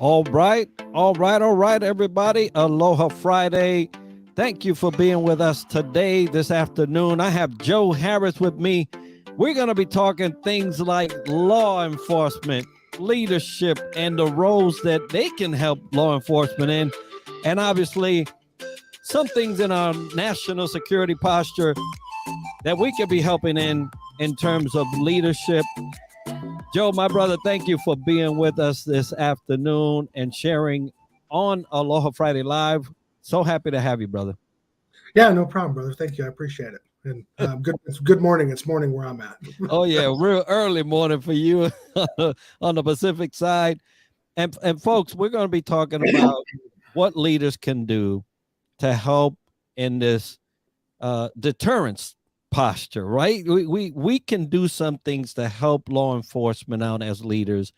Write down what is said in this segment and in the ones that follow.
All right, everybody. Aloha Friday. Thank you for being with us today, this afternoon. I have Joe Harris with me. We're going to be talking things like law enforcement, leadership, and the roles that they can help law enforcement in. And obviously, some things in our national security posture that we could be helping in terms of leadership. Joe, my brother, thank you for being with us this afternoon and sharing on Aloha Friday Live. So happy to have you, brother. Yeah, no problem, brother. Thank you. I appreciate it. And it's good morning. It's morning where I'm at. Oh yeah, real early morning for you on the Pacific side. And folks, we're going to be talking about what leaders can do to help in this deterrence posture, right? We can do some things to help law enforcement out as leaders.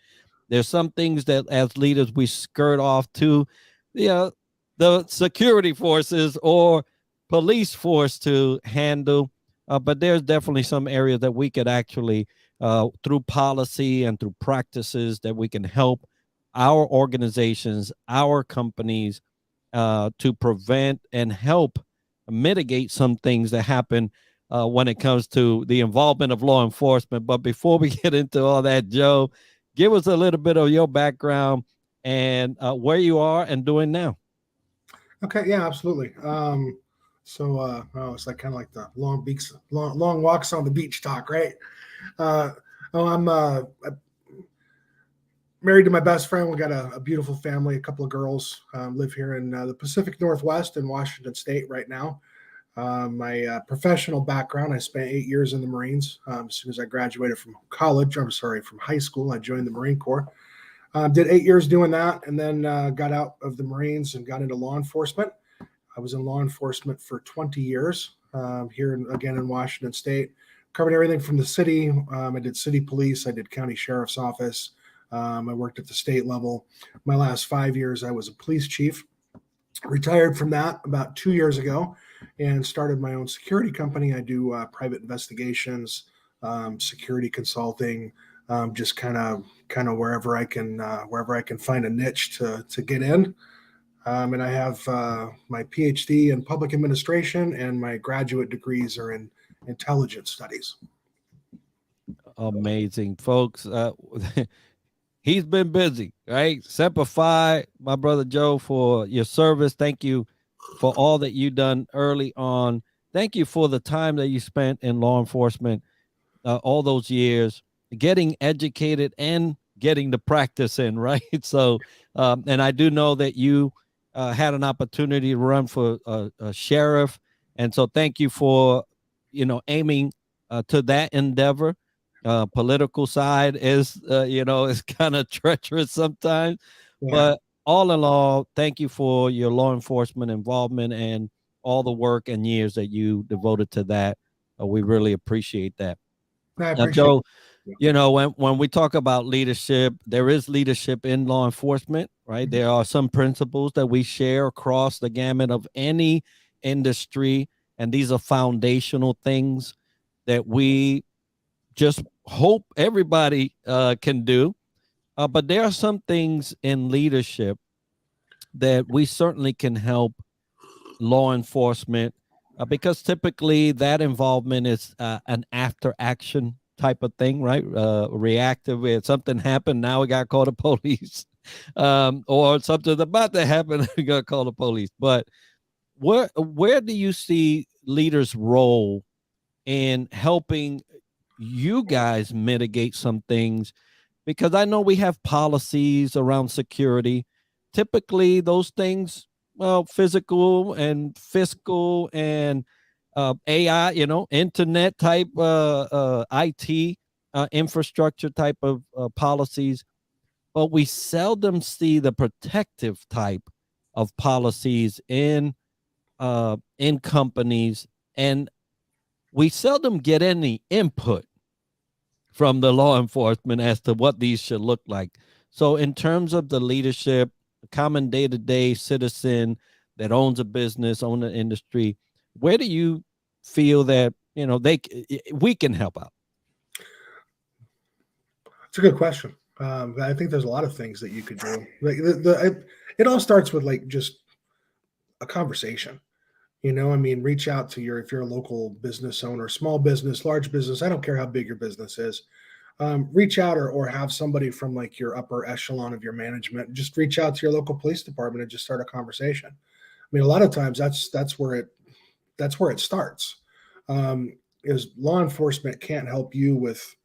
There's some things that as leaders we skirt off to, the security forces or police force to handle. But there's definitely some areas that we could actually, through policy and through practices, that we can help our organizations, our companies, to prevent and help mitigate some things that happen when it comes to the involvement of law enforcement. But before we get into all that, Joe, give us a little bit of your background and where you are and doing now. Okay, yeah, absolutely. It's like kind of like the long walks on the beach talk, right? I'm married to my best friend. We got a beautiful family, a couple of girls. Live here in the Pacific Northwest in Washington State right now. My professional background, I spent 8 years in the Marines. As soon as I graduated from from high school, I joined the Marine Corps. Did 8 years doing that, and then got out of the Marines and got into law enforcement. I was in law enforcement for 20 years again in Washington State. Covered everything from the city. I did city police. I did county sheriff's office. I worked at the state level. My last 5 years, I was a police chief. Retired from that about 2 years ago and started my own security company. I do private investigations, security consulting, just kind of wherever I can find a niche to get in. And I have my PhD in public administration, and my graduate degrees are in intelligence studies. Amazing, folks. He's been busy, right? Semper Fi, my brother Joe, for your service. Thank you for all that you done early on. Thank you for the time that you spent in law enforcement all those years, getting educated and getting the practice in, right? So, and I do know that you had an opportunity to run for a sheriff. And so thank you for, aiming to that endeavor. Political side is is kind of treacherous sometimes, Yeah. but all in all, thank you for your law enforcement involvement and all the work and years that you devoted to that. We really appreciate that. I Now, appreciate Joe, it. when we talk about leadership, there is leadership in law enforcement, right? Mhm. There are some principles that we share across the gamut of any industry, and these are foundational things that we just hope everybody can do. But there are some things in leadership that we certainly can help law enforcement because typically that involvement is an after action type of thing, right? Reactive. If something happened, now we got to call the police, or something's about to happen, we got to call the police. But where do you see leaders' role in helping you guys mitigate some things? Because I know we have policies around security. Typically, those things, well, physical and fiscal and AI, internet type, IT infrastructure type of policies, but we seldom see the protective type of policies in companies, and we seldom get any input from the law enforcement as to what these should look like. So in terms of the leadership, the common day-to-day citizen that owns a business, owns an industry, where do you feel that, we can help out? It's a good question. I think there's a lot of things that you could do. Like it all starts with like just a conversation. I mean, reach out to if you're a local business owner, small business, large business. I don't care how big your business is. Reach out or have somebody from like your upper echelon of your management. Just reach out to your local police department and just start a conversation. I mean, a lot of times that's where it starts. Is law enforcement can't help you with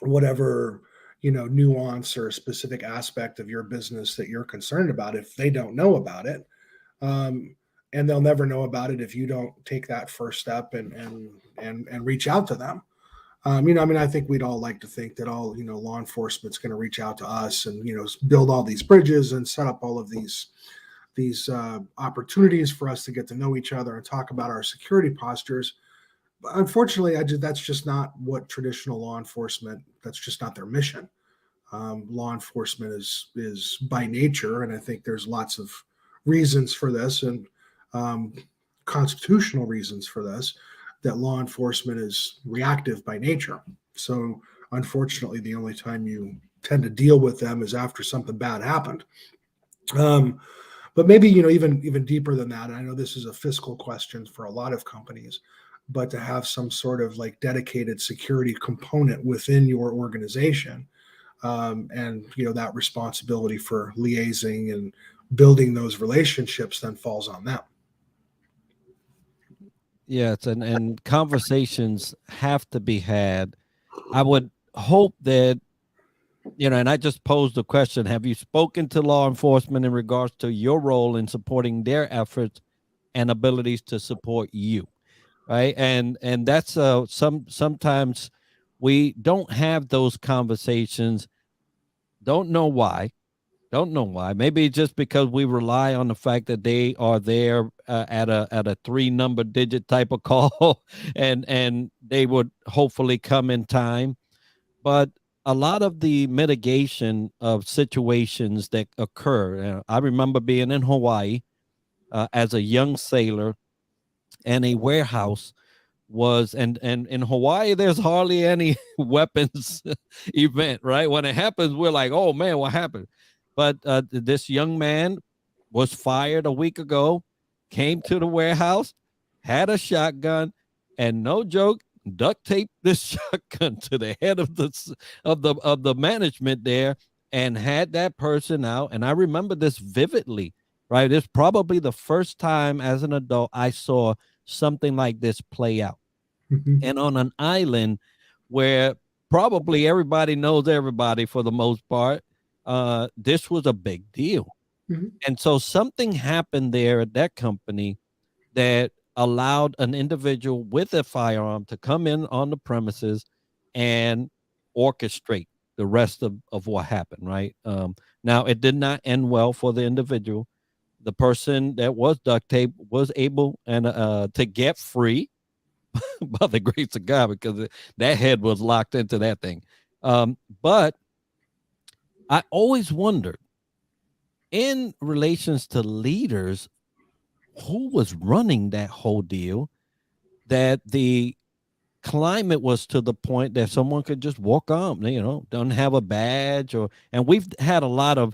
whatever nuance or specific aspect of your business that you're concerned about if they don't know about it. um, and they'll never know about it if you don't take that first step and reach out to them. I mean, I think we'd all like to think that all law enforcement's going to reach out to us and build all these bridges and set up all of these opportunities for us to get to know each other and talk about our security postures. But unfortunately, that's just not what traditional law enforcement. That's just not their mission. Law enforcement is by nature, and I think there's lots of reasons for this and um, constitutional reasons for this. That law enforcement is reactive by nature. So unfortunately, the only time you tend to deal with them is after something bad happened. Um, but maybe even deeper than that. And I know this is a fiscal question for a lot of companies, but to have some sort of like dedicated security component within your organization, and that responsibility for liaising and building those relationships then falls on them. Yes, and conversations have to be had. I would hope that, and I just posed the question, have you spoken to law enforcement in regards to your role in supporting their efforts and abilities to support you? Right? And that's sometimes we don't have those conversations. Don't know why. Don't know why. Maybe just because we rely on the fact that they are there at a three number digit type of call, and they would hopefully come in time. But a lot of the mitigation of situations that occur. I remember being in Hawaii as a young sailor, and a warehouse was and in Hawaii there's hardly any weapons event, right? When it happens, we're like, oh man, what happened? But this young man was fired a week ago, came to the warehouse, had a shotgun, and no joke, duct taped this shotgun to the head of the management there, and had that person out. And I remember this vividly, right? It's probably the first time as an adult I saw something like this play out, Mhm. and on an island where probably everybody knows everybody for the most part. This was a big deal. Mhm. And so something happened there at that company that allowed an individual with a firearm to come in on the premises and orchestrate the rest of what happened, right? Now, it did not end well for the individual. The person that was duct tape was able and to get free by the grace of God, because that head was locked into that thing. But I always wondered, in relations to leaders, who was running that whole deal, that the climate was to the point that someone could just walk on, don't have a badge, and we've had a lot of,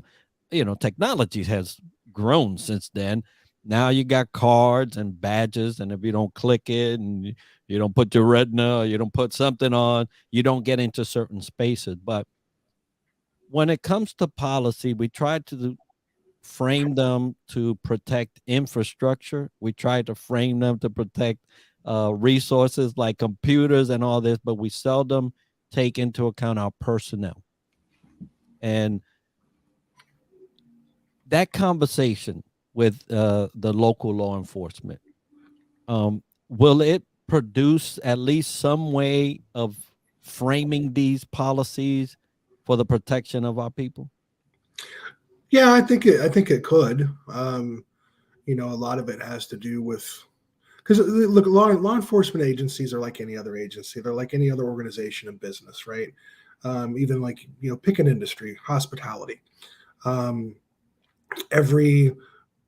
technology has grown since then. Now you got cards and badges, and if you don't click it and you don't put your retina, or you don't put something on, you don't get into certain spaces. But when it comes to policy, we try to frame them to protect infrastructure. We try to frame them to protect resources like computers and all this, but we seldom take into account our personnel. And that conversation with the local law enforcement, will it produce at least some way of framing these policies for the protection of our people? Yeah, I think it could. A lot of it has to do with because look, law enforcement agencies are like any other agency. They're like any other organization in business, right? Even like pick an industry, hospitality. Um, every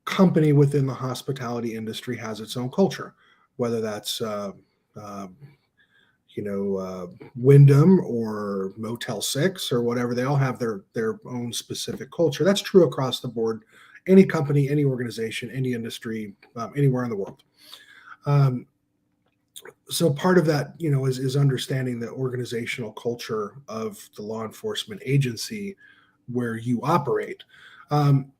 company within the hospitality industry has its own culture, whether that's uh, Wyndham or Motel 6 or whatever. They all have their own specific culture. That's true across the board. Any company, any organization, any industry, anywhere in the world. Um, so part of that, is understanding the organizational culture of the law enforcement agency where you operate. Um,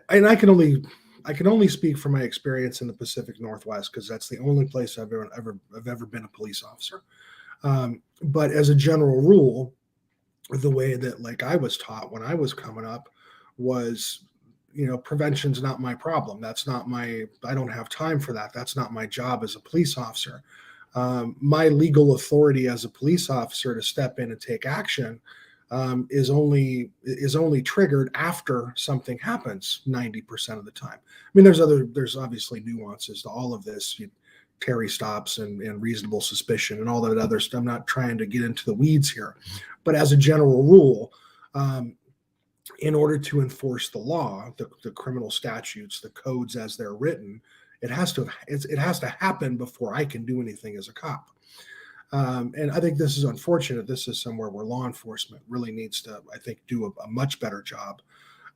and I can only speak from my experience in the Pacific Northwest because that's the only place I've ever been a police officer. But as a general rule, the way that like I was taught when I was coming up was, prevention's not my problem. That's not my. I don't have time for that. That's not my job as a police officer. My legal authority as a police officer to step in and take action is only triggered after something happens 90% of the time. I mean, there's obviously nuances to all of this. Terry stops and reasonable suspicion and all that other stuff. I'm not trying to get into the weeds here, but as a general rule, in order to enforce the law, the criminal statutes, the codes as they're written, it has to happen before I can do anything as a cop. And I think this is unfortunate. This is somewhere where law enforcement really needs to, I think, do a much better job.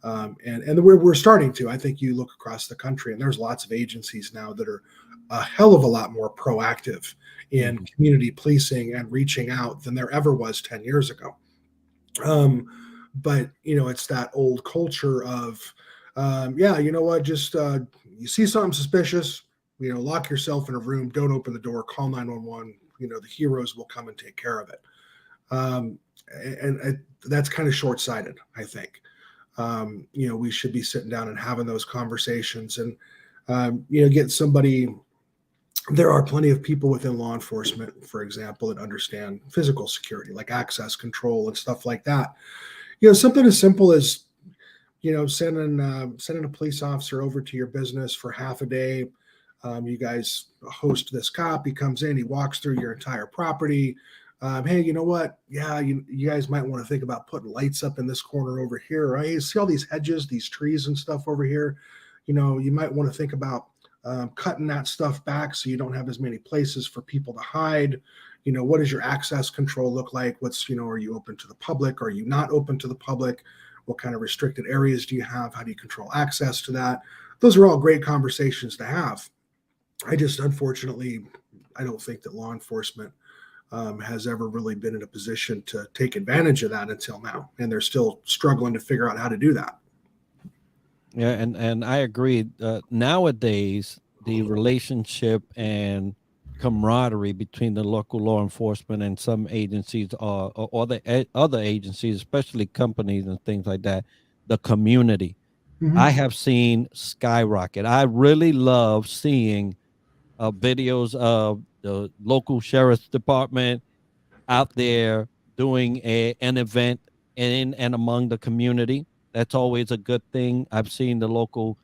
And we're starting to. I think you look across the country, and there's lots of agencies now that are a hell of a lot more proactive in community policing and reaching out than there ever was 10 years ago. But it's that old culture of, yeah, you know what? Just you see something suspicious, lock yourself in a room, don't open the door, call 911. The heroes will come and take care of it. And that's kind of short-sighted, I think. We should be sitting down and having those conversations and, get somebody. There are plenty of people within law enforcement, for example, that understand physical security, like access control and stuff like that. Something as simple as, sending a police officer over to your business for half a day. You guys host this cop. He comes in, he walks through your entire property. Hey, you know what? Yeah, you guys might want to think about putting lights up in this corner over here. Right? You see all these hedges, these trees and stuff over here. You might want to think about cutting that stuff back so you don't have as many places for people to hide. What does your access control look like? Are you open to the public? Are you not open to the public? What kind of restricted areas do you have? How do you control access to that? Those are all great conversations to have. Unfortunately, I don't think that law enforcement has ever really been in a position to take advantage of that until now. And they're still struggling to figure out how to do that. Yeah, and I agree. Nowadays, the relationship and camaraderie between the local law enforcement and some agencies or the other agencies, especially companies and things like that, the community, I have seen skyrocket. I really love seeing videos of the local sheriff's department out there doing an event in and among the community. That's always a good thing. I've seen the local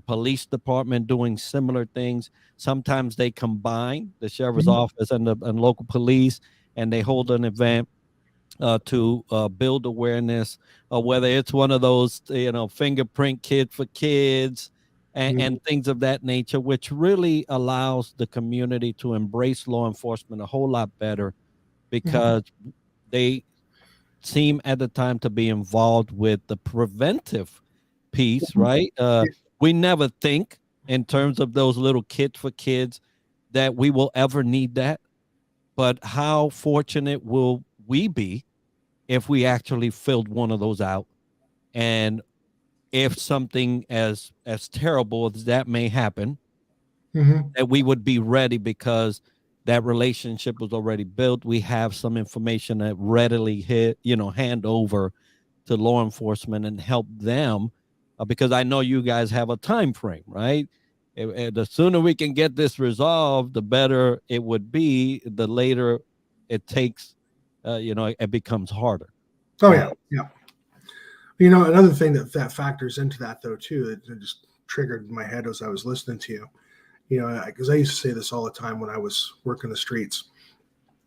police department doing similar things. Sometimes they combine the sheriff's office and local police, and they hold an event to build awareness, whether it's one of those, fingerprint kit for kids and things of that nature, which really allows the community to embrace law enforcement a whole lot better because they seem at the time to be involved with the preventive piece, right? We never think in terms of those little kits for kids that we will ever need that. But how fortunate will we be if we actually filled one of those out? And if something as terrible as that may happen, that we would be ready because that relationship was already built. We have some information that readily hand over to law enforcement and help them because I know you guys have a time frame, right? The sooner we can get this resolved, the better it would be. The later it takes, it becomes harder. Oh yeah, yeah. Another thing that factors into that though too, it just triggered in my head as I was listening to you. Because I used to say this all the time when I was working the streets.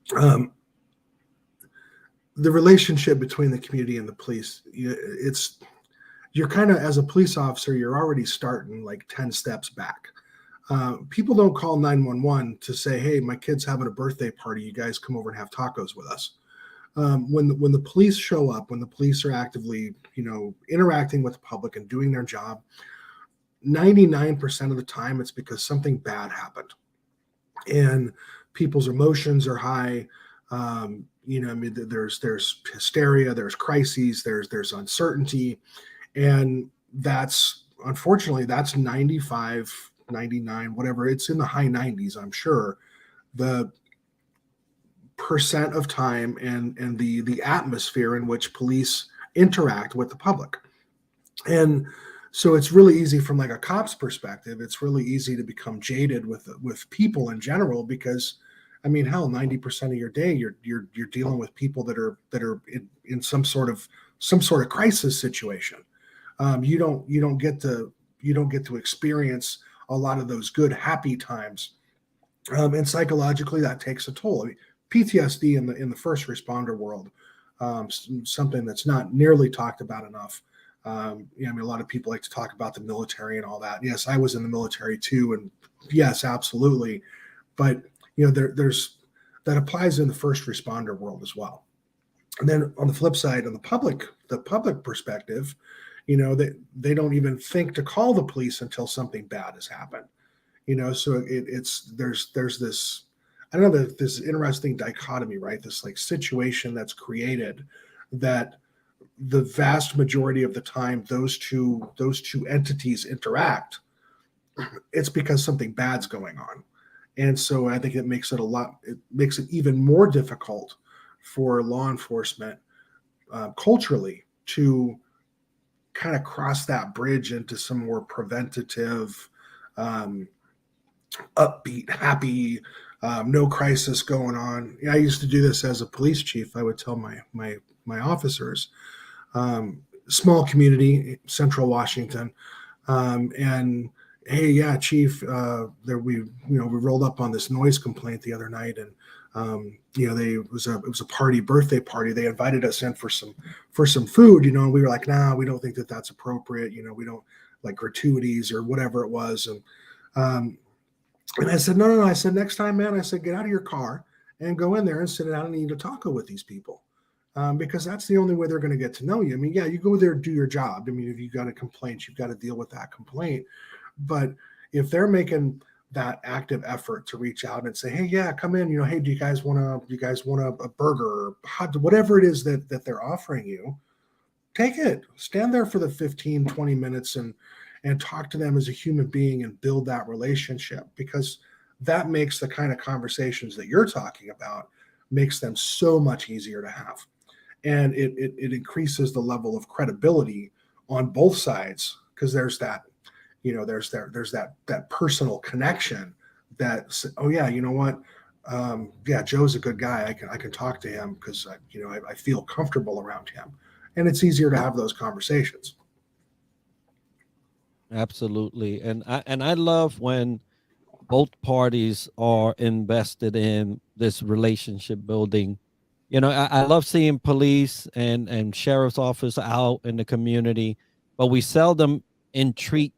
The relationship between the community and the police, you're kind of, as a police officer, you're already starting like 10 steps back. People don't call 911 to say, "Hey, my kid's having a birthday party. You guys come over and have tacos with us." When the police show up, when the police are actively, interacting with the public and doing their job, 99% of the time it's because something bad happened, and people's emotions are high. I mean, there's hysteria, there's crises, there's uncertainty, and that's unfortunately that's 95, 99, whatever. It's in the high 90s, I'm sure. The percent of time and the atmosphere in which police interact with the public. And so it's really easy from like a cop's perspective, it's really easy to become jaded with people in general, because I mean, hell, 90% of your day you're dealing with people that are in some sort of crisis situation. You don't get to experience a lot of those good happy times, and psychologically that takes a toll. I mean, PTSD in the first responder world, something that's not nearly talked about enough. I mean, a lot of people like to talk about the military and all that. Yes, I was in the military too, and yes, absolutely. But there's that applies in the first responder world as well. And then on the flip side, on the public perspective, they don't even think to call the police until something bad has happened. So it's there's this, I don't know, this interesting dichotomy, right? This like situation that's created, that the vast majority of the time those two entities interact, it's because something bad's going on. And so I think it makes it even more difficult for law enforcement, culturally, to kind of cross that bridge into some more preventative, um, upbeat, happy, no crisis going on. I used to do this as a police chief. I would tell my officers, small community, Central Washington, and hey, yeah, chief, there we rolled up on this noise complaint the other night, and it was a birthday party. They invited us in for some food, and we were like, nah, we don't think that that's appropriate. We don't like gratuities or whatever it was, um, and I said, no, no, no. I said, next time, man, I said, get out of your car and go in there and sit down and eat a taco with these people. Because that's the only way they're going to get to know you. I mean, yeah, you go there, do your job. I mean, if you got a complaint, you've got to deal with that complaint. But if they're making that active effort to reach out and say, hey, yeah, come in, hey, do you guys want a burger or hot, whatever it is that they're offering you, take it, stand there for the 15, 20 minutes and talk to them as a human being and build that relationship, because that makes the kind of conversations that you're talking about, makes them so much easier to have. And it increases the level of credibility on both sides, because there's that personal connection, that, oh yeah, you know what, yeah, Joe's a good guy, I can talk to him because I feel comfortable around him, and it's easier to have those conversations. Absolutely. And I love when both parties are invested in this relationship building. I love seeing police and sheriff's office out in the community, but we seldom entreat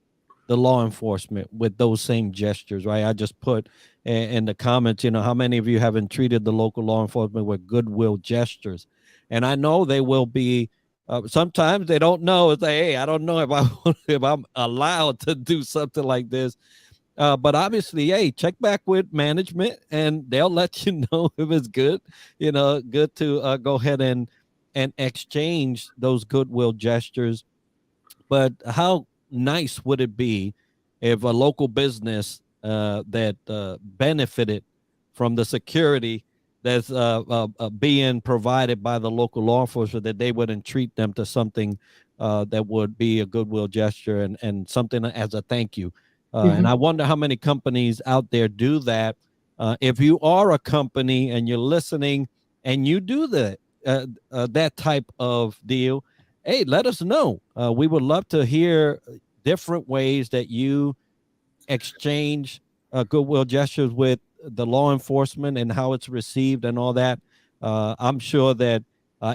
the law enforcement with those same gestures, right? I just put in the comments, how many of you have entreated the local law enforcement with goodwill gestures? And I know they will be. Sometimes they don't know. It's like, hey, I don't know if if I'm allowed to do something like this. But obviously, hey, check back with management, and they'll let you know if it's good. Good to go ahead and exchange those goodwill gestures. But how nice would it be if a local business that benefited from the security that's being provided by the local law enforcement, that they wouldn't treat them to something that would be a goodwill gesture and something as a thank you. And I Mm-hmm. wonder how many companies out there do that. If you are a company and you're listening and you do that type of deal, hey, let us know. We would love to hear different ways that you exchange goodwill gestures with the law enforcement and how it's received and all that. I'm sure that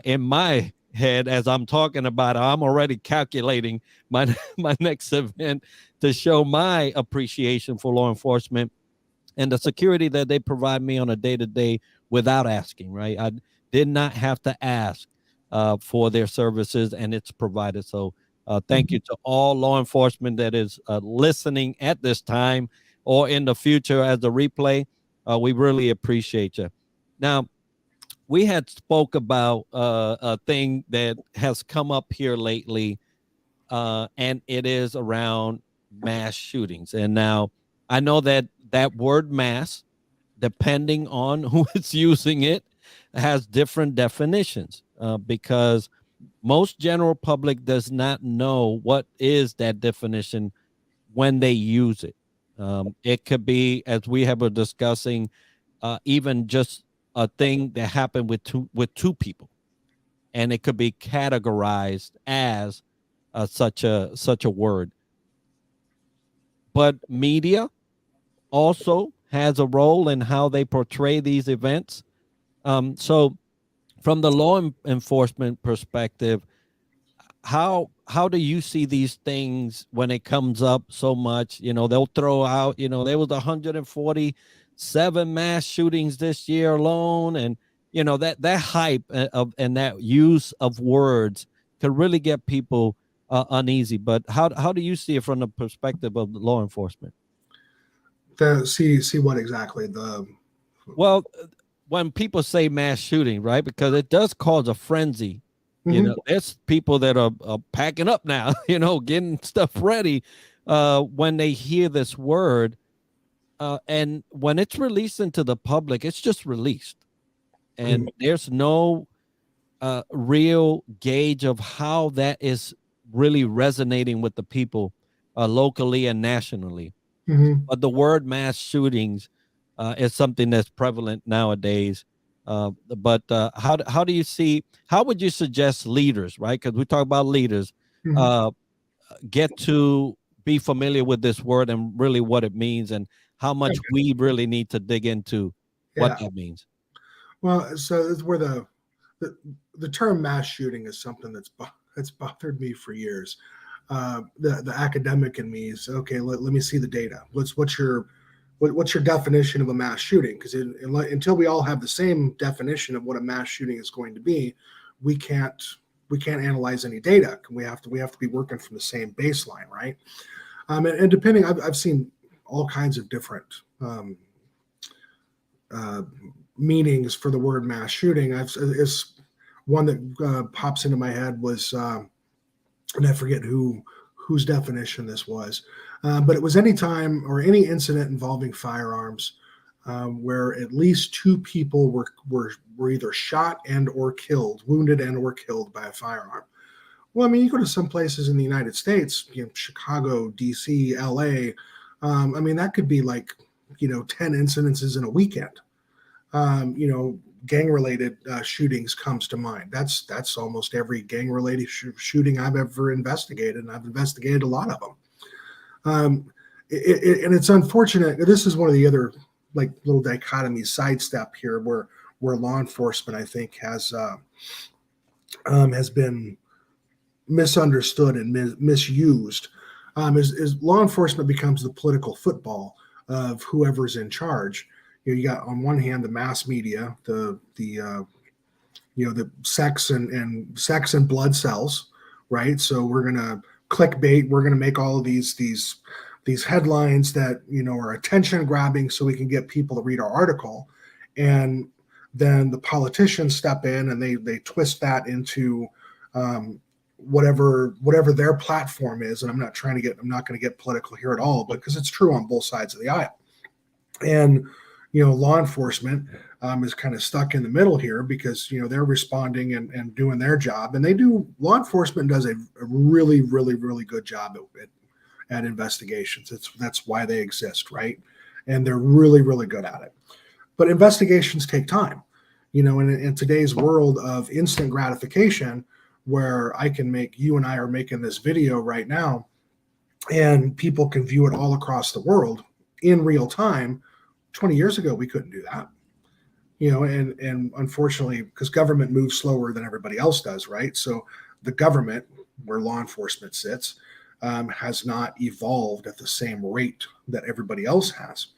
in my head as I'm talking about it. I'm already calculating my my next event to show my appreciation for law enforcement and the security that they provide me on a day to day without asking. Right, I did not have to ask for their services, and it's provided. So, thank Mhm. you to all law enforcement that is listening at this time or in the future as a replay. We really appreciate you. Now, we had spoke about a thing that has come up here lately, and it is around mass shootings. And now I know that that word mass, depending on who is using it, has different definitions because most general public does not know what is that definition when they use it. It could be, as we have been discussing, even just a thing that happened with two people, and it could be categorized as such a word. But media also has a role in how they portray these events. So, from the enforcement perspective, how do you see these things when it comes up so much? They'll throw out, there was 147 mass shootings this year alone, and that hype of and that use of words could really get people uneasy. But how do you see it from the perspective of law enforcement? See what exactly the. Well, when people say mass shooting, right? Because it does cause a frenzy. Mhm. There's people that are packing up now, getting stuff ready when they hear this word. And when it's released into the public, it's just released. Mhm. And there's no real gauge of how that is really resonating with the people locally and nationally. Mhm. But the word mass shootings is something that's prevalent nowadays. But how do you see? How would you suggest leaders, right? Because we talk about leaders, Mhm. uh, get to be familiar with this word and really what it means, and how much Okay. we really need to dig into what Yeah. that means. Well, so it's where the the term mass shooting is something that's bothered me for years. The academic in me is okay. Let me see the data. What's your definition of a mass shooting? Because until we all have the same definition of what a mass shooting is going to be, we can't we can't analyze any data. We have to be working from the same baseline, right? And depending, I've seen all kinds of different uh, meanings for the word mass shooting. It's one that pops into my head was, and I forget whose definition this was, but it was any time or any incident involving firearms where at least two people were either shot and or killed, wounded and or killed by a firearm. Well, I mean, you go to some places in the United States, Chicago, D.C., L.A. I mean, that could be like 10 incidences in a weekend. Gang related shootings comes to mind. That's almost every gang related shooting I've ever investigated, and I've investigated a lot of them. And it's unfortunate. This is one of the other like little dichotomies, sidestep here, where law enforcement I think has been misunderstood and misused. Is law enforcement becomes the political football of whoever's in charge. You got on one hand the mass media, the sex and blood cells, right? So we're gonna clickbait. We're gonna make all of these headlines that are attention grabbing, so we can get people to read our article, and then the politicians step in and they twist that into whatever their platform is. And I'm not going to get political here at all, but because it's true on both sides of the aisle. And law enforcement is kind of stuck in the middle here because they're responding and doing their job, and law enforcement does a really really really good job at investigations. That's why they exist, right? And they're really really good at it. But investigations take time. In today's world of instant gratification, where you and I are making this video right now, and people can view it all across the world in real time. 20 years ago, we couldn't do that. and unfortunately, because government moves slower than everybody else does, right? So the government, where law enforcement sits, has not evolved at the same rate that everybody else has.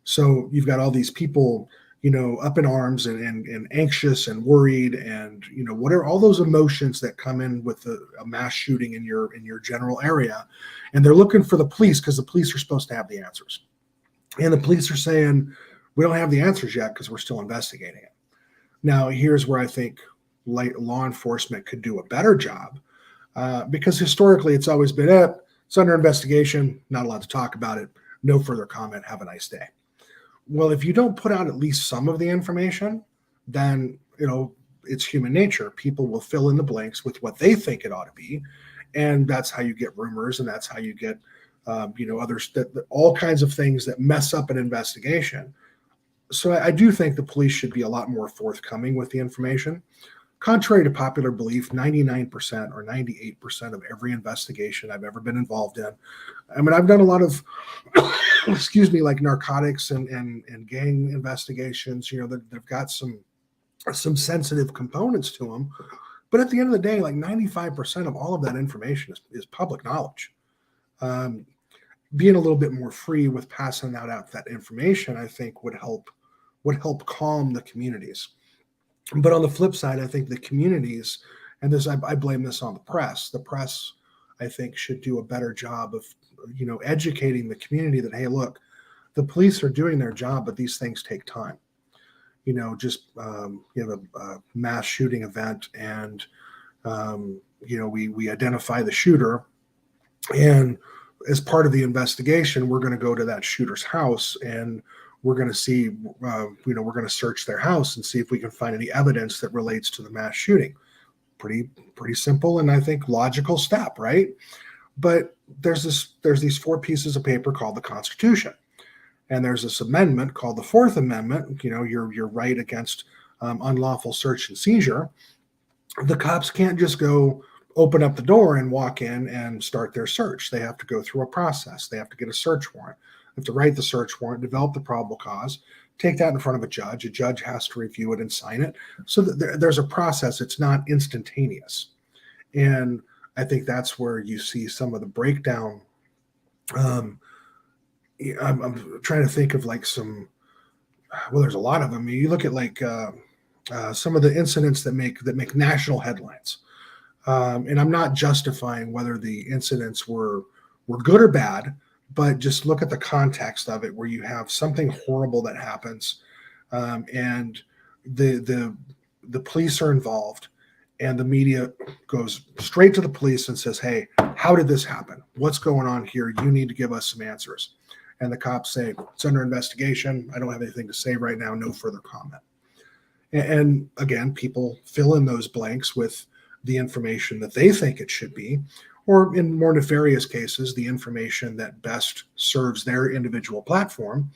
So you've got all these people, up in arms and anxious and worried, and what are all those emotions that come in with a mass shooting in your general area, and they're looking for the police because the police are supposed to have the answers, and the police are saying we don't have the answers yet because we're still investigating it. Now, here's where I think law enforcement could do a better job, because historically it's always been, it's under investigation, not allowed to talk about it, no further comment, have a nice day. Well, if you don't put out at least some of the information, then it's human nature. People will fill in the blanks with what they think it ought to be, and that's how you get rumors, and that's how you get others, that all kinds of things that mess up an investigation. So I do think the police should be a lot more forthcoming with the information. Contrary to popular belief, 99% or 98% of every investigation I've ever been involved in, I mean, I've done a lot of, excuse me, like narcotics and gang investigations, they've got some sensitive components to them. But at the end of the day, like 95% of all of that information is public knowledge. Being a little bit more free with passing out that information, I think would help calm the communities. But on the flip side, I think the communities, and this I blame this on the press. The press, I think, should do a better job of educating the community that, hey, look, the police are doing their job, but these things take time. Just you have a mass shooting event, and we identify the shooter, and as part of the investigation, we're going to go to that shooter's house, and we're going to see, we're going to search their house and see if we can find any evidence that relates to the mass shooting. Pretty simple, and I think logical step, right? But there's these 4 pieces of paper called the Constitution, and there's this amendment called the Fourth Amendment. Your right against unlawful search and seizure. The cops can't just go open up the door and walk in and start their search. They have to go through a process. They have to get a search warrant. They have to write the search warrant, develop the probable cause, take that in front of a judge. A judge has to review it and sign it. So that there's a process. It's not instantaneous. And I think that's where you see some of the breakdown. I'm trying to think of like there's a lot of them. You look at like some of the incidents that make national headlines. And I'm not justifying whether the incidents were good or bad, but just look at the context of it, where you have something horrible that happens, and the police are involved, and the media goes straight to the police and says, "Hey, how did this happen? What's going on here? You need to give us some answers." And the cops say, "It's under investigation. I don't have anything to say right now. No further comment." And again, people fill in those blanks with the information that they think it should be, or in more nefarious cases, the information that best serves their individual platform.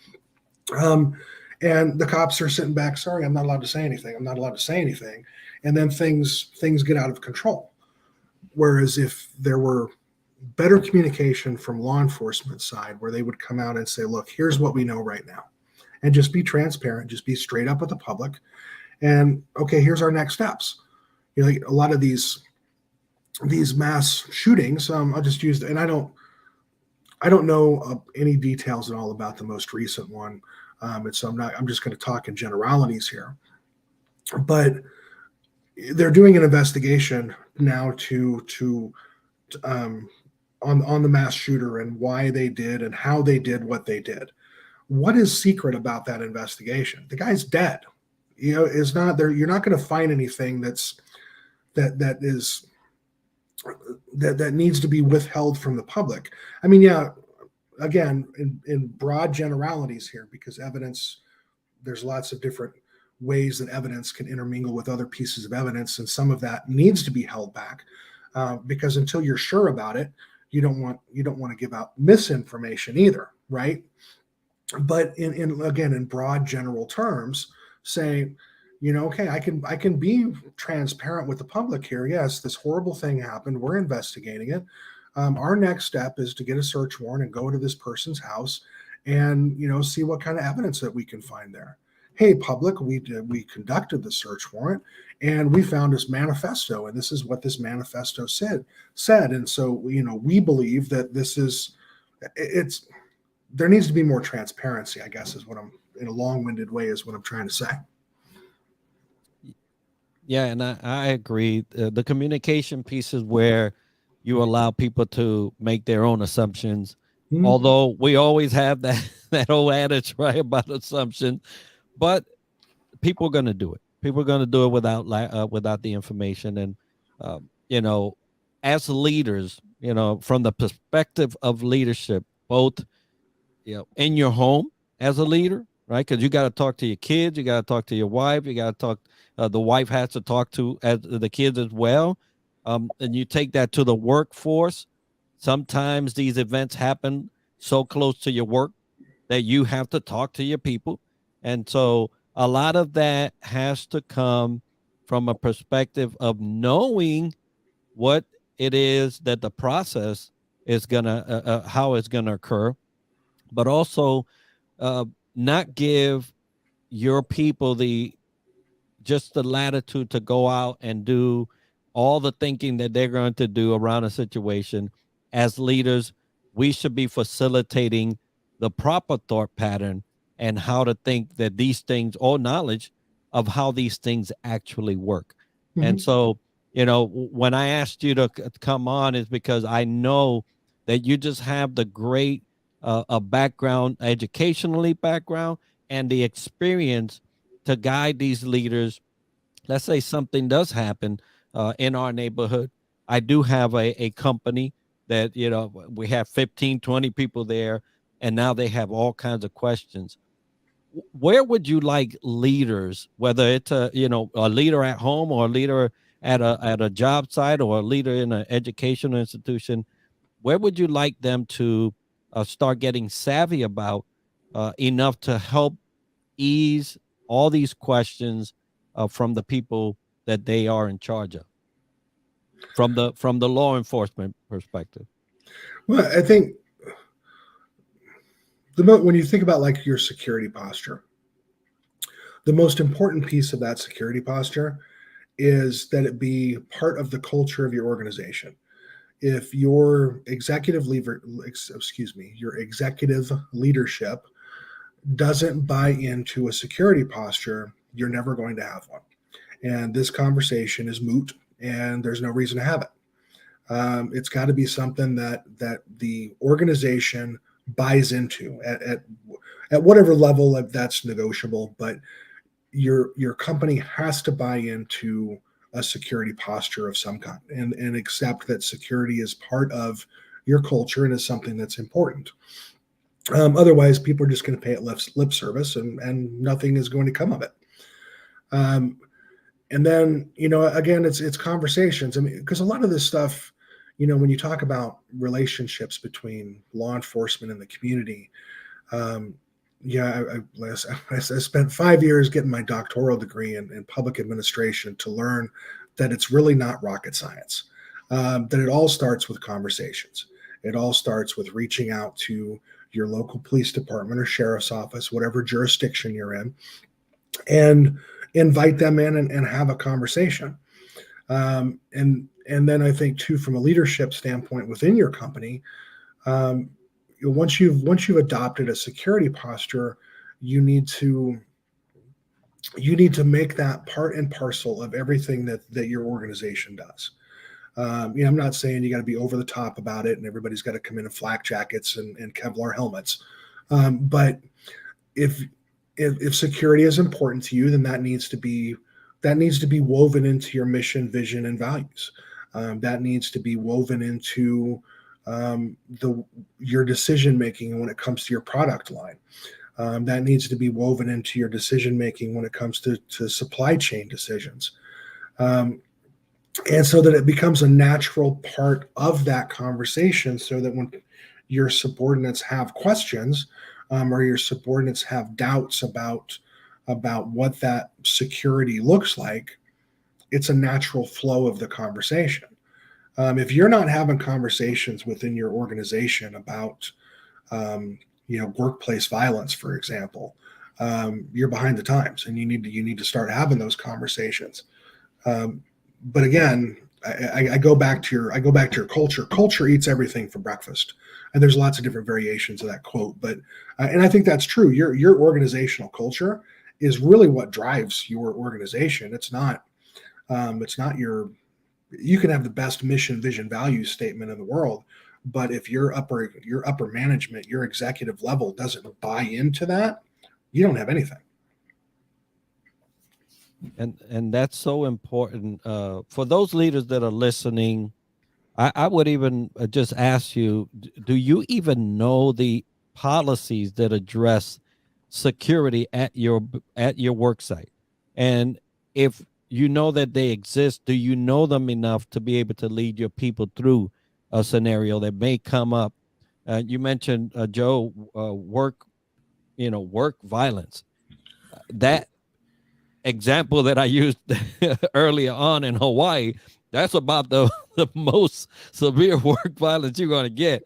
And the cops are sitting back, sorry, I'm not allowed to say anything. I'm not allowed to say anything. And then things get out of control. Whereas if there were better communication from law enforcement side, where they would come out and say, look, here's what we know right now, and just be transparent, just be straight up with the public. And okay, here's our next steps. Like a lot of these mass shootings, I'll just use, and I don't know any details at all about the most recent one, and so I'm just going to talk in generalities here. But they're doing an investigation now on the mass shooter and why they did and how they did what they did. What is secret about that investigation? The guy's dead. Is not there. You're not going to find anything that needs to be withheld from the public. I mean, yeah, again, in broad generalities here, because evidence, there's lots of different ways that evidence can intermingle with other pieces of evidence, and some of that needs to be held back, because until you're sure about it, you don't want to give out misinformation either, right? But in broad general terms, say, okay, I can be transparent with the public here. Yes, this horrible thing happened. We're investigating it. Our next step is to get a search warrant and go to this person's house and see what kind of evidence that we can find there. hey, public, we conducted the search warrant and we found this manifesto, and this is what this manifesto said. And so, we believe that this is it's there needs to be more transparency, I guess, is what I'm in a long-winded way is what I'm trying to say. Yeah, and I agree. The communication piece is where you allow people to make their own assumptions. Mhm. Although we always have that that old adage, right, about assumption, but people are going to do it. People are going to do it without the information, and you know, as leaders, from the perspective of leadership, both in your home as a leader, right? Because you got to talk to your kids, you got to talk to your wife, you got to talk. The wife has to talk to as the kids as well, and you take that to the workforce. Sometimes these events happen so close to your work that you have to talk to your people, and so a lot of that has to come from a perspective of knowing what it is that the process is gonna how it's gonna occur, but also uh, not give your people the latitude to go out and do all the thinking that they're going to do around a situation. As leaders, we should be facilitating the proper thought pattern and how to think that these things, or knowledge of how these things actually work. And Mhm. so, when I asked you to come on, is because I know that you just have the great a background, educationally background, and the experience to guide these leaders. Let's say something does happen in our neighborhood. I do have a company that, we have 15, 20 people there, and now they have all kinds of questions. Where would you like leaders, whether it's a leader at home, or a leader at a job site, or a leader in an educational institution, where would you like them to start getting savvy about enough to help ease all these questions from the people that they are in charge of, from the law enforcement perspective? Well, I think when you think about like your security posture, the most important piece of that security posture is that it be part of the culture of your organization. If your executive leadership doesn't buy into a security posture, you're never going to have one. And this conversation is moot, and there's no reason to have it. It's got to be something that the organization buys into at whatever level that's negotiable. But your company has to buy into a security posture of some kind, and accept that security is part of your culture and is something that's important. Otherwise, people are just going to pay it lip service, and nothing is going to come of it. Um, and then, again, it's conversations. I mean, because a lot of this stuff, when you talk about relationships between law enforcement and the community, um, yeah, I spent 5 years getting my doctoral degree in public administration to learn that it's really not rocket science. That it all starts with conversations. It all starts with reaching out to your local police department or sheriff's office, whatever jurisdiction you're in, and invite them in and have a conversation. And then I think too, from a leadership standpoint within your company, um, once you've adopted a security posture, you need to make that part and parcel of everything that your organization does. I'm not saying you got to be over the top about it and everybody's got to come in flak jackets and Kevlar helmets, but if, if security is important to you, then that needs to be woven into your mission, vision, and values. That needs to be woven into the your decision making when it comes to your product line. That needs to be woven into your decision making when it comes to supply chain decisions. Um, and so that it becomes a natural part of that conversation, so that when your subordinates have questions, or your subordinates have doubts about what that security looks like, it's a natural flow of the conversation. If you're not having conversations within your organization about workplace violence, for example, you're behind the times, and you need to start having those conversations. Um, but again, I go back to your culture. Culture eats everything for breakfast, and there's lots of different variations of that quote. But and I think that's true. Your organizational culture is really what drives your organization. It's not your. You can have the best mission, vision, value statement in the world, but if your upper management, your executive level doesn't buy into that, you don't have anything. And that's so important for those leaders that are listening. I would even just ask you, do you even know the policies that address security at your work site? And if you know that they exist, do you know them enough to be able to lead your people through a scenario that may come up? You mentioned Joe, work violence. That example that I used earlier on in Hawaii, that's about the most severe work violence you're going to get.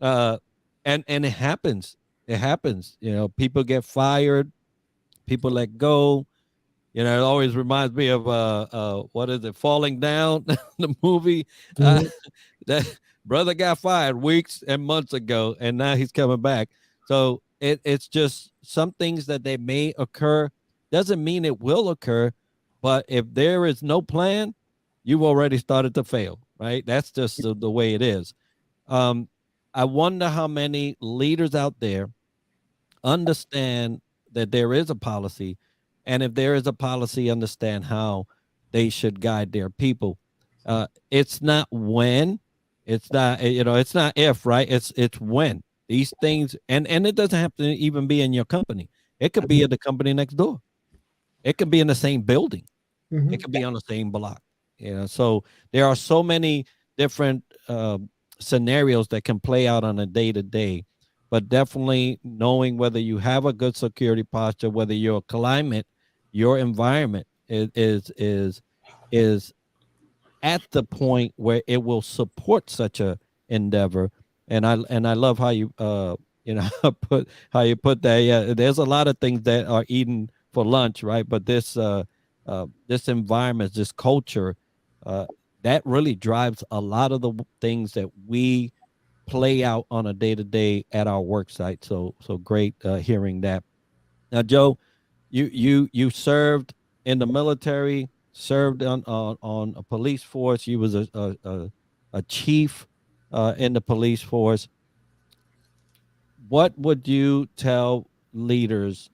Uh, and it happens. It happens. People get fired, people let go. It always reminds me of what is it, Falling Down, the movie. Uh, Mhm. that brother got fired weeks and months ago, and now he's coming back. So it's just some things that they may occur doesn't mean it will occur, but if there is no plan, you've already started to fail, right? That's just the way it is. Um, I wonder how many leaders out there understand that there is a policy, and if there is a policy, understand how they should guide their people. It's not when, it's not it's not if, right? It's when these things, and it doesn't have to even be in your company. It could be at the company next door. It could be in the same building. It Mhm. could be on the same block. So there are so many different scenarios that can play out on a day to day. But definitely knowing whether you have a good security posture, whether your climate, your environment is at the point where it will support such a endeavor. And I love how you put how you put that. Yeah, there's a lot of things that are eaten for lunch, right? But this environment, this culture, uh, that really drives a lot of the things that we play out on a day to day at our work site. So great hearing that. Now, Joe, you served in the military, served on a police force. You was a chief in the police force. What would you tell leaders?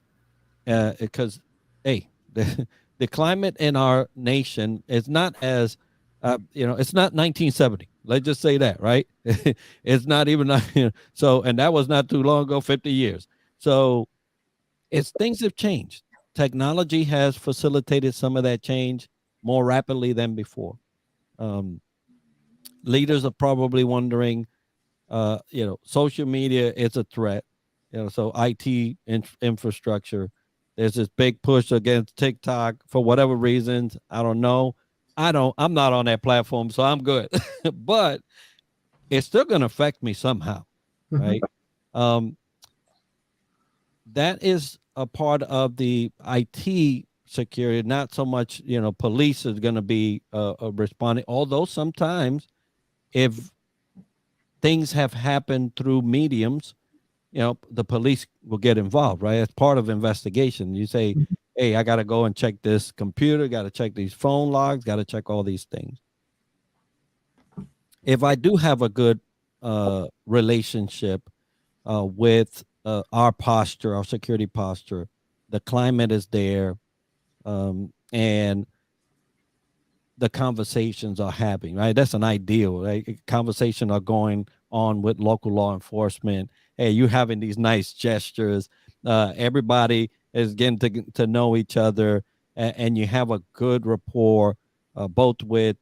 Because hey, the climate in our nation is not as it's not 1970. Let's just say that, right? It's not even so, and that was not too long ago, 50 years. So it's things have changed. Technology has facilitated some of that change more rapidly than before. Um, Leaders are probably wondering, social media is a threat. So IT infrastructure. There's this big push against TikTok for whatever reasons. I don't know. I'm not on that platform, so I'm good. But it's still going to affect me somehow, Mhm. right? Um, that is a part of the IT security, not so much, police is going to be responding. Although sometimes if things have happened through mediums, the police will get involved, right? It's part of investigation. You say, hey, I got to go and check this computer, got to check these phone logs, got to check all these things. If I do have a good relationship with our posture, our security posture, the climate is there, and the conversations are happening, right? That's an ideal, right? Conversation are going on with local law enforcement. Hey, you having these nice gestures. Everybody is getting to know each other, and you have a good rapport, both with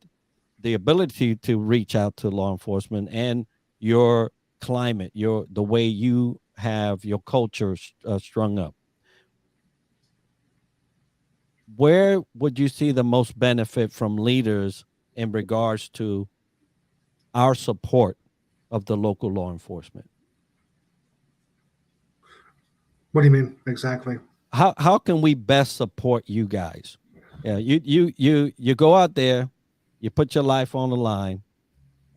the ability to reach out to law enforcement and your climate, the way you have your culture strung up. Where would you see the most benefit from leaders in regards to our support of the local law enforcement? What do you mean exactly? how can we best support you guys? Yeah, you go out there, you put your life on the line,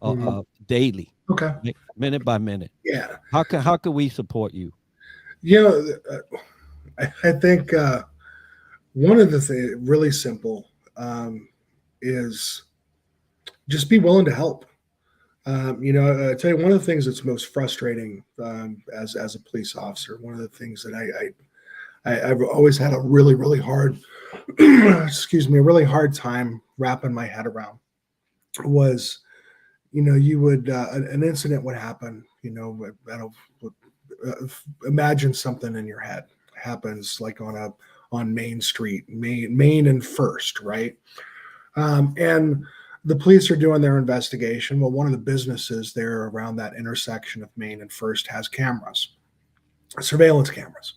Mhm. daily, Okay. minute by minute. Yeah. How can we support you? You know, I think one of the things really simple is just be willing to help. I tell you, one of the things that's most frustrating as a police officer, one of the things that I've always had a really hard, excuse me, a really hard time wrapping my head around was, you would an incident would happen. I don't uh, imagine something in your head happens like on Main Street, Main and First, right? And the police are doing their investigation. Well, one of the businesses there around that intersection of Main and First has cameras, surveillance cameras.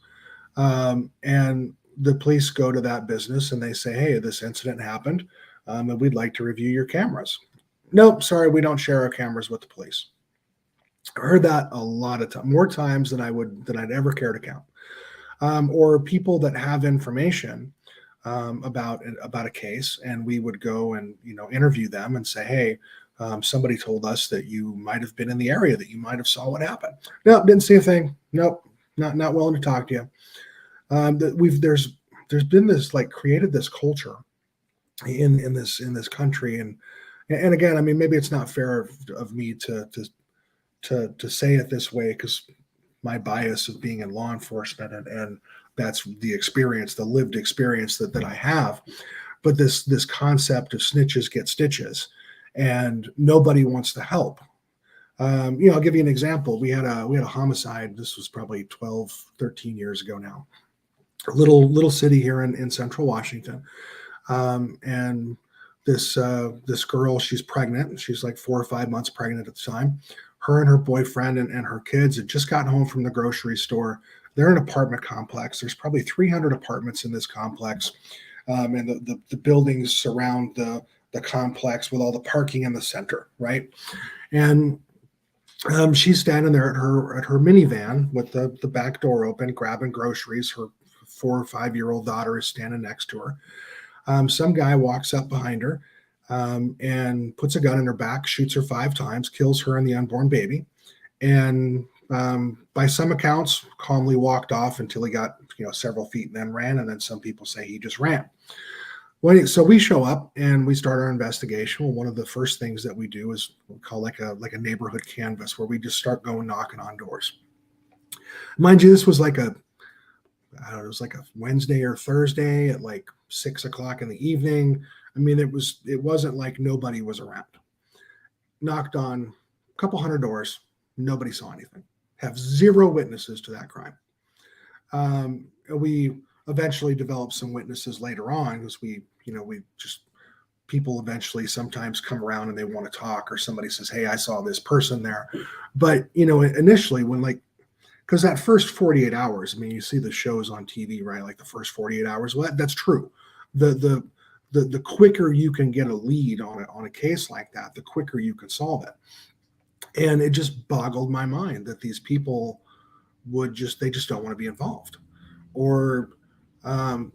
And the police go to that business and they say, "Hey, this incident happened, and we'd like to review your cameras." Nope, sorry, we don't share our cameras with the police. I heard that a lot of times, more times than I'd ever care to count. Or people that have information about a case, and we would go and interview them and say, "Hey, somebody told us that you might have been in the area, that you might have saw what happened." Nope, didn't see a thing. Nope, not willing to talk to you. That we've there's been this like created this culture in this country, and again, I mean, maybe it's not fair of me to say it this way because my bias of being in law enforcement, and that's the experience, the lived experience that I have. But this concept of snitches get stitches, and nobody wants to help. I'll give you an example. We had a homicide. This was probably 12, 13 years ago now. A little city here in central Washington, and this girl, she's pregnant. She's like 4 or 5 months pregnant at the time. Her and her boyfriend and her kids had just gotten home from the grocery store. They're an apartment complex. There's probably 300 apartments in this complex, and the buildings surround the complex with all the parking in the center, right? And she's standing there at her minivan with the back door open, grabbing groceries. Her 4 or 5 year old daughter is standing next to her. Some guy walks up behind her and puts a gun in her back, shoots her 5 times, kills her and the unborn baby, and by some accounts, calmly walked off until he got several feet and then ran. And then some people say he just ran. So we show up and we start our investigation. Well, one of the first things that we do is we call like a neighborhood canvas, where we just start going knocking on doors. Mind you, this was like I don't know, it was like a Wednesday or Thursday at like 6 o'clock in the evening. I mean, it wasn't like nobody was around. Knocked on a couple hundred doors, nobody saw anything. Have zero witnesses to that crime. We eventually developed some witnesses later on because we just people eventually sometimes come around and they want to talk, or somebody says, "Hey, I saw this person there." But initially when like because that first 48 hours, I mean, you see the shows on TV, right? Like the first 48 hours. Well, that's true. The quicker you can get a lead on a case like that, the quicker you can solve it. And it just boggled my mind that these people they just don't want to be involved. Or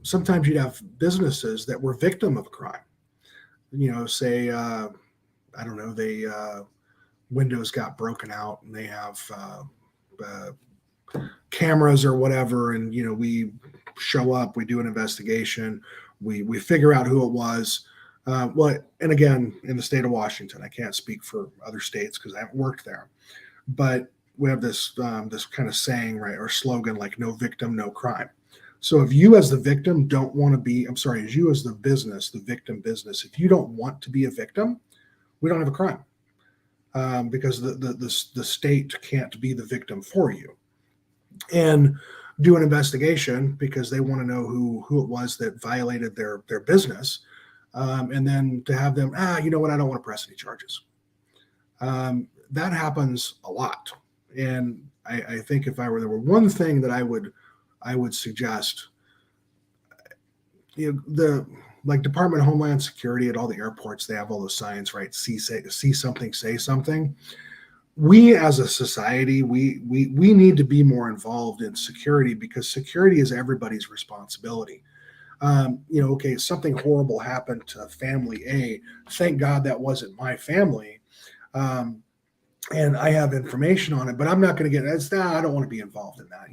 sometimes you'd have businesses that were victim of a crime. Say I don't know, they windows got broken out and they have uh, cameras or whatever, and we show up, we do an investigation, we figure out who it was. And again, in the state of Washington, I can't speak for other states because I haven't worked there, but we have this kind of saying, right, or slogan, like "No victim, no crime." So if you as the victim don't want to be, I'm sorry, as you as the business, the victim business, if you don't want to be a victim, we don't have a crime, because the state can't be the victim for you and do an investigation because they want to know who it was that violated their business, and then to have them, you know what, I don't want to press any charges. That happens a lot, and I think if there were one thing that I would suggest, the like Department of Homeland Security at all the airports, they have all those signs, right? See something, say something. we as a society, we need to be more involved in security, because security is everybody's responsibility. Okay, something horrible happened to family A. Thank God that wasn't my family. Um, and I have information on it, but I'm not going to get that's that. I don't want to be involved in that.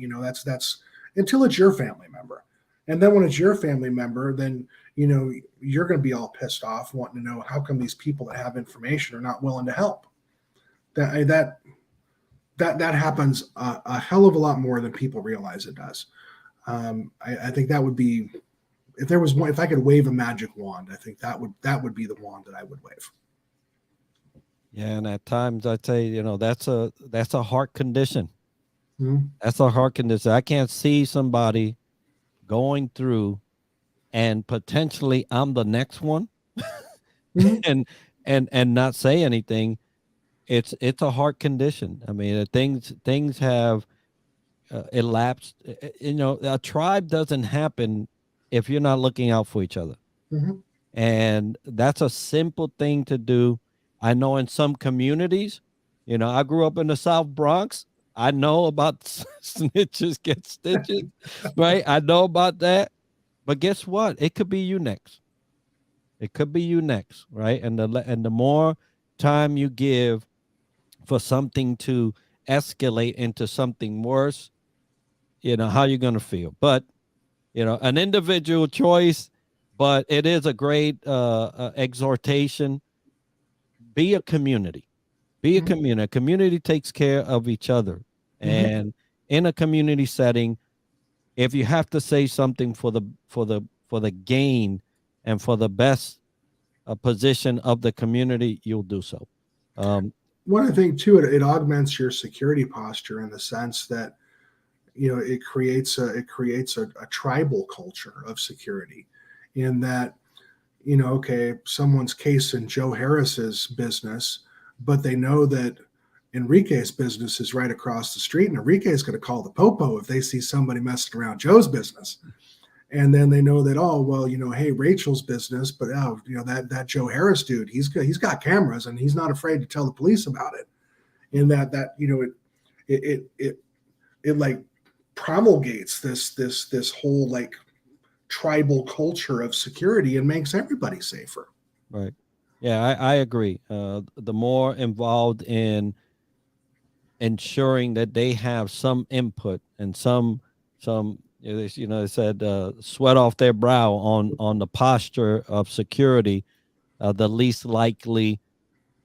That's until it's your family member. And then when it's your family member, then you're going to be all pissed off, wanting to know how come these people that have information are not willing to help. That happens a hell of a lot more than people realize it does. I think that would be, if there was one, if I could wave a magic wand, I think that would be the wand that I would wave. Yeah, and at times I'd say, that's a heart condition. Mm-hmm. That's a heart condition. I can't see somebody going through and potentially I'm the next one Mm-hmm. and not say anything. It's a heart condition. I mean, things have elapsed. A tribe doesn't happen if you're not looking out for each other. Mm-hmm. And that's a simple thing to do. I know in some communities, I grew up in the South Bronx. I know about snitches get stitches, right? I know about that. But guess what? It could be you next. It could be you next, right? And the more time you give for something to escalate into something worse, how you're going to feel. But an individual choice, but it is a great exhortation. Be a community. Be a Mm-hmm. community. A community takes care of each other. Mm-hmm. And in a community setting, if you have to say something for the gain and for the best position of the community, you'll do so. One thing too, it augments your security posture in the sense that it creates a tribal culture of security, in that okay, someone's casing Joe Harris's business, but they know that Enrique's business is right across the street, and Enrique is going to call the popo if they see somebody messing around Joe's business. And then they know that, oh well, hey, Rachel's business, but that Joe Harris dude, he's got cameras and he's not afraid to tell the police about it. And that it like promulgates this whole like tribal culture of security and makes everybody safer. Right. Yeah, I agree. The more involved in ensuring that they have some input and some they said sweat off their brow on the posture of security, the least likely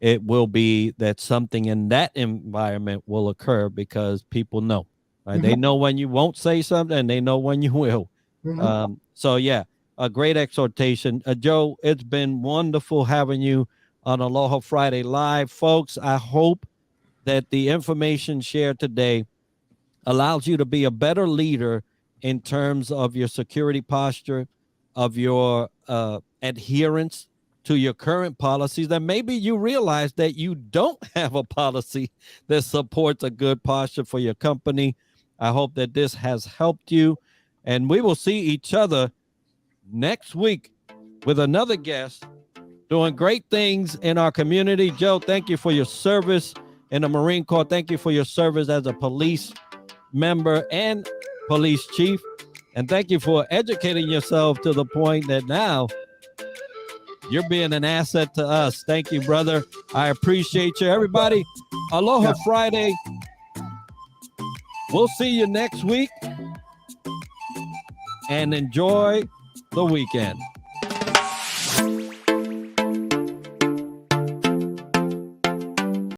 it will be that something in that environment will occur, because people know, right? They Mm-hmm. know when you won't say something and they know when you will. Mm-hmm. So yeah, a great exhortation. Joe, it's been wonderful having you on Aloha Friday Live. Folks, I hope that the information shared today allows you to be a better leader in terms of your security posture, of your adherence to your current policies. That maybe you realize that you don't have a policy that supports a good posture for your company. I hope that this has helped you, and we will see each other next week with another guest doing great things in our community. Joe, thank you for your service in the Marine Corps. Thank you for your service as a police member and police chief. And thank you for educating yourself to the point that now you're being an asset to us. Thank you, brother. I appreciate you. Everybody, Aloha Friday. We'll see you next week, and enjoy the weekend.